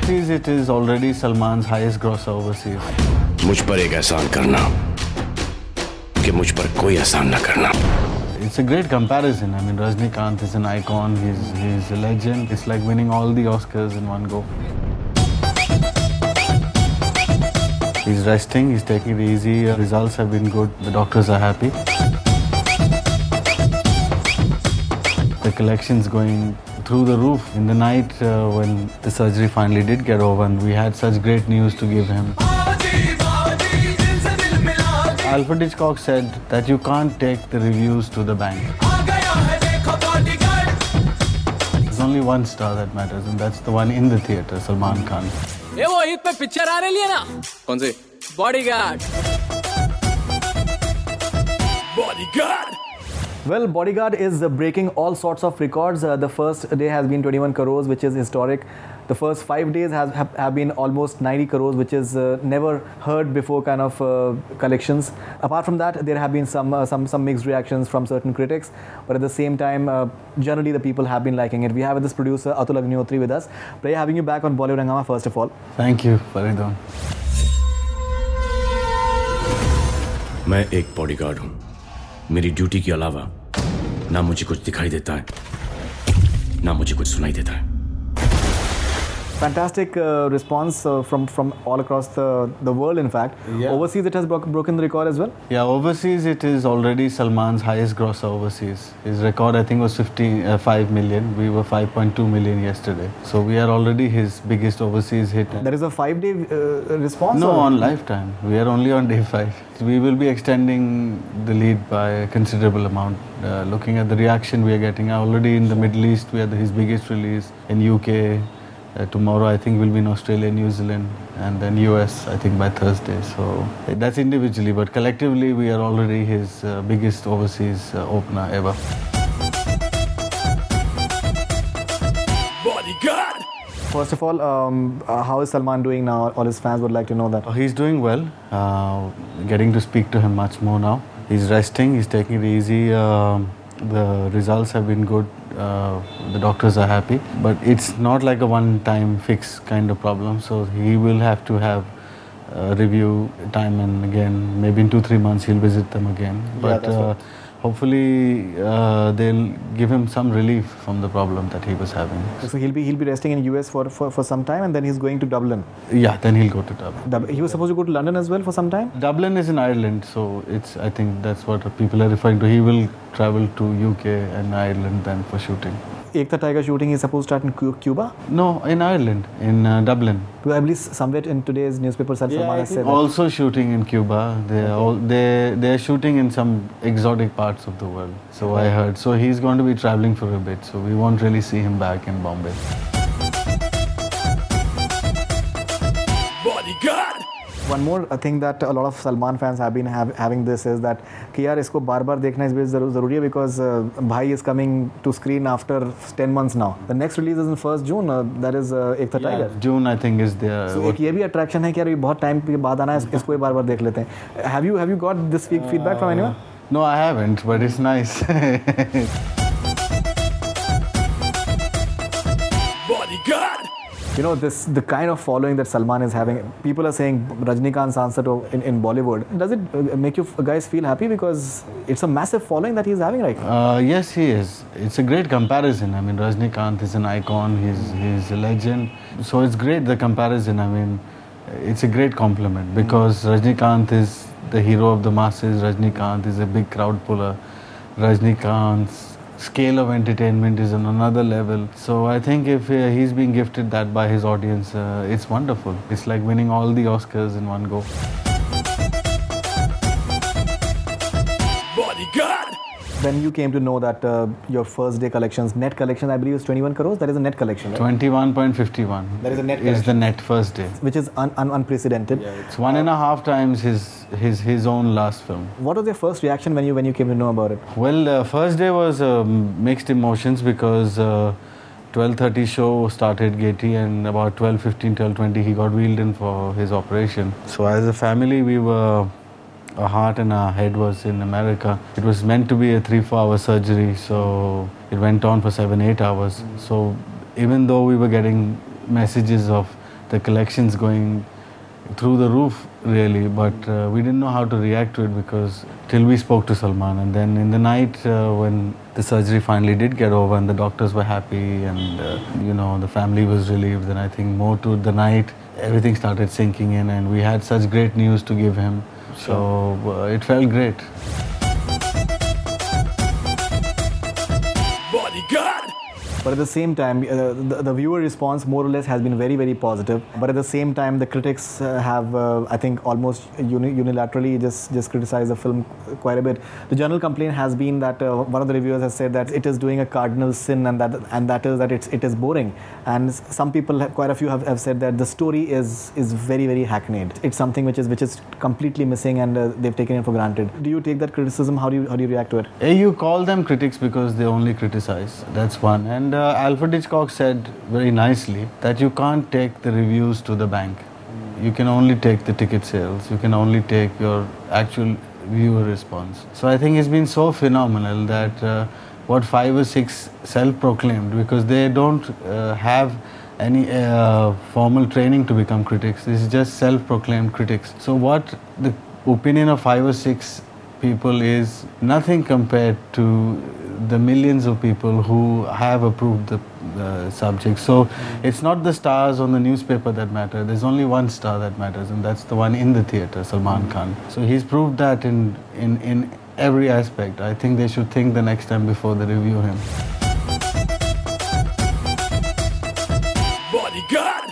Overseas, it is already Salman's highest gross overseas. मुझ पर एक एहसान करना कि मुझ पर कोई एहसान न करना. It's a great comparison. I mean, Rajnikant is an icon. He's a legend. It's like winning all the Oscars in one go. He's resting. He's taking it easy. Results have been good. The doctors are happy. The collection's going through the roof. In the night when the surgery finally did get over, and we had such great news to give him. Alfred Hitchcock said that you can't take the reviews to the bank. There's only one star that matters, and that's the one in the theatre, Salman Khan. ये वो ईद पे picture आ रही है ना? कौन सी? Bodyguard. Bodyguard. Well, Bodyguard is breaking all sorts of records. The first day has been 21 crores, which is historic. The first 5 days have been almost 90 crores, which is never heard before kind of collections. Apart from that, there have been some mixed reactions from certain critics, but at the same time, generally the people have been liking it. We have this producer AtulAgnihotriInterview with us. Pleasure having you back on Bollywood Hangama, first of all. Thank you, Faridon. मैं एक bodyguard हूँ. मेरी duty के अलावा ना मुझे कुछ दिखाई देता है, ना मुझे कुछ सुनाई देता है. Fantastic response from all across the world, in fact. Yeah. Overseas, it has broken the record as well? Yeah, overseas, it is already Salman's highest gross overseas. His record, I think, was 5 million. We were 5.2 million yesterday. So we are already his biggest overseas hit. There is a 5-day response? No, or? on lifetime. We are only on day 5. We will be extending the lead by a considerable amount. Looking at the reaction we are getting, already in the Middle East, we are his biggest release. In UK, tomorrow I think we'll be in Australia, New Zealand, and then US I think by Thursday. So that's individually, but collectively we are already his biggest overseas opener ever. Bodyguard. First of all, how is Salman doing now? All his fans would like to know that. He's doing well. Getting to speak to him much more now. He's resting. He's taking it easy. The results have been good. The doctors are happy, but it's not like a one-time fix kind of problem. So he will have to have review time and again. Maybe in 2-3 months he'll visit them again. But hopefully they'll give him some relief from the problem that he was having. So he'll be resting in US for some time, and then he's going to Dublin. Yeah, then he'll go to Dublin. He was supposed to go to London as well for some time? Dublin is in Ireland, so I think that's what people are referring to. He will travel to UK and Ireland then for shooting. Ekta Tiger shooting is supposed to start in Cuba? No, in Ireland, in Dublin. I believe somewhere in today's newspaper, Salman has said that. Also shooting in Cuba. They're shooting in some exotic parts of the world. So I heard. So he's going to be traveling for a bit. So we won't really see him back in Bombay. Bodyguard. One more thing that a lot of Salman fans have been having this is that कि यार इसको बार-बार देखना इस वजह ज़रूरी है because Bhai is coming to screen after 10 months now. The next release is in 1st June. That is Ekta Tiger. June I think is there. So एक ये भी attraction है कि यार ये बहुत time के बाद आना है, इसको ये बार-बार देख लेते हैं. Have you got this feedback from anyone? No, I haven't, but it's nice. Bodyguard. You know, the kind of following that Salman is having, people are saying Rajnikant's answer to in Bollywood. Does it make you guys feel happy because it's a massive following that he's having right now? Yes, he is. It's a great comparison. I mean, Rajnikant is an icon. He's a legend. So it's great, the comparison. I mean, it's a great compliment because Rajnikant is the hero of the masses. Rajnikant is a big crowd puller. Rajnikant's scale of entertainment is on another level. So I think if he's being gifted that by his audience, it's wonderful. It's like winning all the Oscars in one go. Bodyguard. When you came to know that your first day collections, net collection, I believe is 21 crores. That is a net collection, right? 21.51. That is a net Is collection. the net first day. Which is unprecedented. Yeah, it's 1.5 times his own last film. What was your first reaction when you came to know about it? Well, first day was mixed emotions because 12:30 show started Gaiety and about 12:15, 12:20 he got wheeled in for his operation. So as a family we were, our heart and our head was in America. It was meant to be a 3-4 hour surgery, so it went on for 7-8 hours. So even though we were getting messages of the collections going through the roof really, but we didn't know how to react to it because till we spoke to Salman, and then in the night when the surgery finally did get over and the doctors were happy and the family was relieved, then I think more to the night everything started sinking in and we had such great news to give him. So it felt great. Bodyguard! But at the same time, the viewer response more or less has been very, very positive. But at the same time, the critics have, I think, almost unilaterally just criticized the film quite a bit. The general complaint has been that one of the reviewers has said that it is doing a cardinal sin, and that is that it is boring. And some people, quite a few, have said that the story is very, very hackneyed. It's something which is completely missing, and they've taken it for granted. Do you take that criticism? How do you react to it? You call them critics because they only criticize. That's one. And Alfred Hitchcock said very nicely that you can't take the reviews to the bank. You can only take the ticket sales. You can only take your actual viewer response. So I think it's been so phenomenal that what 5 or 6 self-proclaimed, because they don't have any formal training to become critics. This is just self-proclaimed critics. So what the opinion of 5 or 6 people is nothing compared to the millions of people who have approved the subject. So it's not the stars on the newspaper that matter. There's only one star that matters, and that's the one in the theater, Salman Khan. So he's proved that in every aspect. I think they should think the next time before they review him. Bodyguard!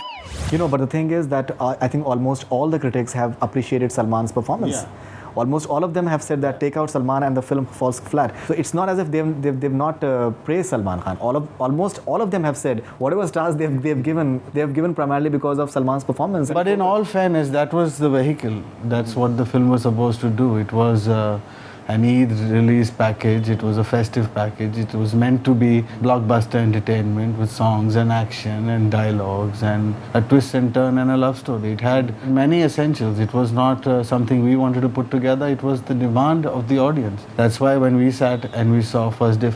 But the thing is that I think almost all the critics have appreciated Salman's performance. Yeah. Almost all of them have said that take out Salman and the film falls flat. So it's not as if they've not praised Salman Khan. Almost all of them have said whatever stars they've given primarily because of Salman's performance. But in all fairness, that was the vehicle. That's what the film was supposed to do. It was an Eid release package. It was a festive package. It was meant to be blockbuster entertainment with songs and action and dialogues and a twist and turn and a love story. It had many essentials. It was not something we wanted to put together. It was the demand of the audience. That's why when we sat and we saw first day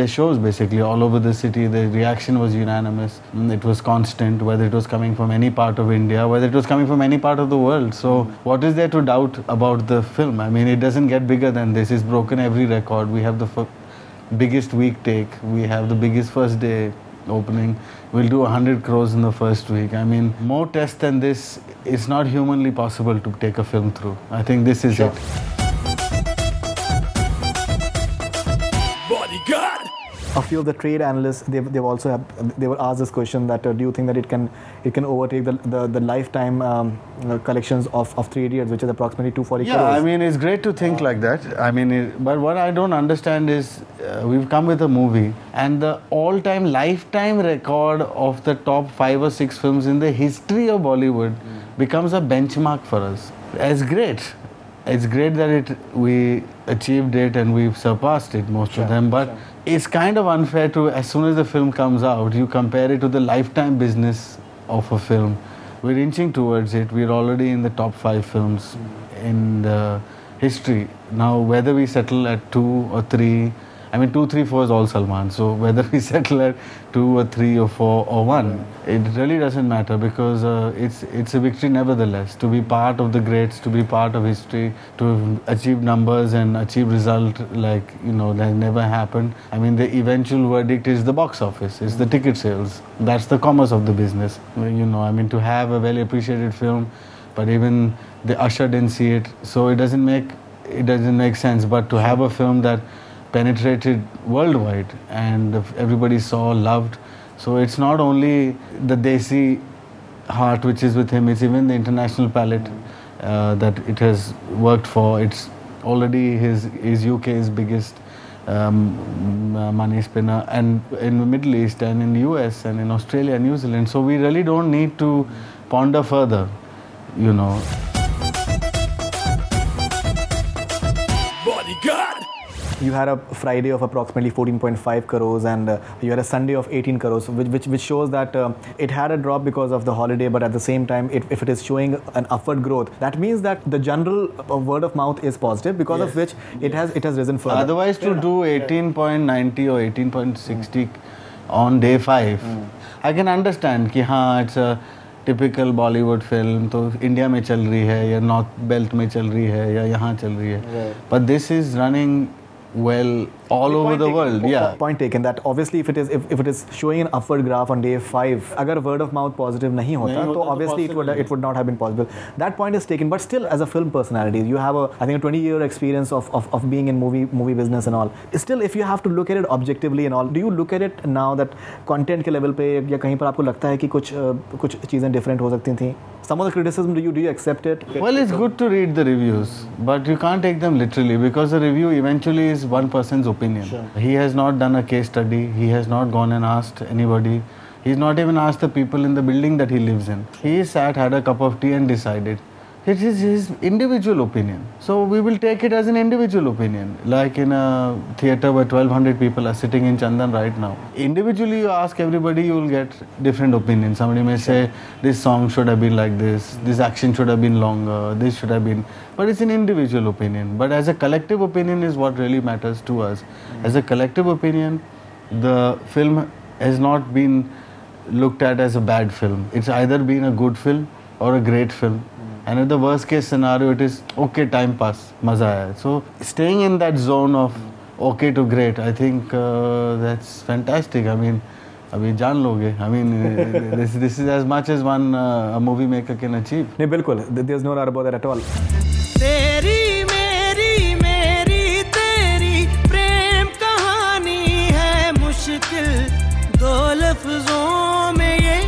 shows basically all over the city, the reaction was unanimous. It was constant, whether it was coming from any part of India, whether it was coming from any part of the world. So what is there to doubt about the film? I mean, it doesn't get bigger than this. It's broken every record. We have the biggest week take. We have the biggest first day opening. We'll do 100 crores in the first week. I mean, more tests than this, it's not humanly possible to take a film through. I think this is it. Bodyguard! A few of the trade analysts, they were asked this question that do you think that it can overtake the lifetime collections of 3 Idiots, which is approximately 240 crores? Yeah, I mean, it's great to think like that. I mean, but what I don't understand is we've come with a movie and the all-time lifetime record of the top 5 or 6 films in the history of Bollywood becomes a benchmark for us. It's great. It's great that we achieved it and we've surpassed it, most of them, but it's kind of unfair to, as soon as the film comes out, you compare it to the lifetime business of a film. We're inching towards it. We're already in the top 5 films in the history. Now, whether we settle at 2 or 3, I mean, 2, 3, 4 is all Salman. So whether we settle at 2 or 3 or 4 or 1, it really doesn't matter because it's a victory nevertheless. To be part of the greats, to be part of history, to achieve numbers and achieve result like, that never happened. I mean, the eventual verdict is the box office. It's the ticket sales. That's the commerce of the business. I mean, to have a well appreciated film, but even the usher didn't see it. So it doesn't make sense. But to have a film that penetrated worldwide and everybody saw, loved. So it's not only the Desi heart which is with him, it's even the international palette that it has worked for. It's already his UK's biggest money spinner, and in the Middle East and in the US and in Australia and New Zealand. So we really don't need to ponder further, Bodyguard! You had a Friday of approximately 14.5 crores and you had a Sunday of 18 crores, which shows that it had a drop because of the holiday, but at the same time, if it is showing an upward growth, that means that the general word of mouth is positive, because of which it has risen further. Otherwise, to do 18.90 or 18.60 on day 5, I can understand कि हाँ it's a typical Bollywood film तो India में चल रही है या north belt में चल रही है या यहाँ चल रही है, but this is running well all over the world. Yeah, point taken that obviously if it is showing an upward graph on day 5, अगर word of mouth positive नहीं होता तो obviously it would not have been possible. That point is taken, but still as a film personality you have I think a 20-year experience of being in movie business and all. Still if you have to look at it objectively and all, do you look at it now that content के level पे या कहीं पर आपको लगता है कि कुछ चीज़ें different हो सकती थी? Some of the criticism, do you accept it? Well, it's good to read the reviews, but you can't take them literally because the review eventually is one person's opinion. Sure. He has not done a case study. He has not gone and asked anybody. He's not even asked the people in the building that he lives in. He sat, had a cup of tea and decided. It is his individual opinion. So we will take it as an individual opinion. Like in a theatre where 1200 people are sitting in Chandan right now. Individually you ask everybody, you will get different opinions. Somebody may say, this song should have been like this action should have been longer, this should have been... But it's an individual opinion. But as a collective opinion is what really matters to us. As a collective opinion, the film has not been looked at as a bad film. It's either been a good film or a great film. And in the worst case scenario, it is okay, time pass, maza aaya. So staying in that zone of okay to great, I think that's fantastic. I mean, abhi jaan loge. I mean, this is as much as one a movie maker can achieve. नहीं बिल्कुल, there's no doubt about that at all. तेरी मेरी मेरी तेरी प्रेम कहानी है मुश्किल दो लफ्जों में ये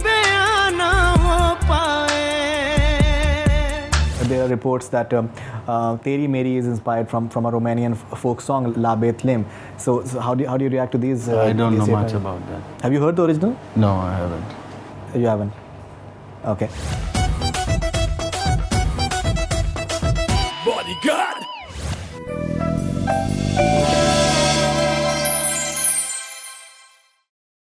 बयान ना हो पाए. There are reports that Teri Meri is inspired from a Romanian folk song La Bethlem. So how do you react to these? I don't know much about that. Have you heard the original? No, I haven't. You haven't? Okay. Bodyguard.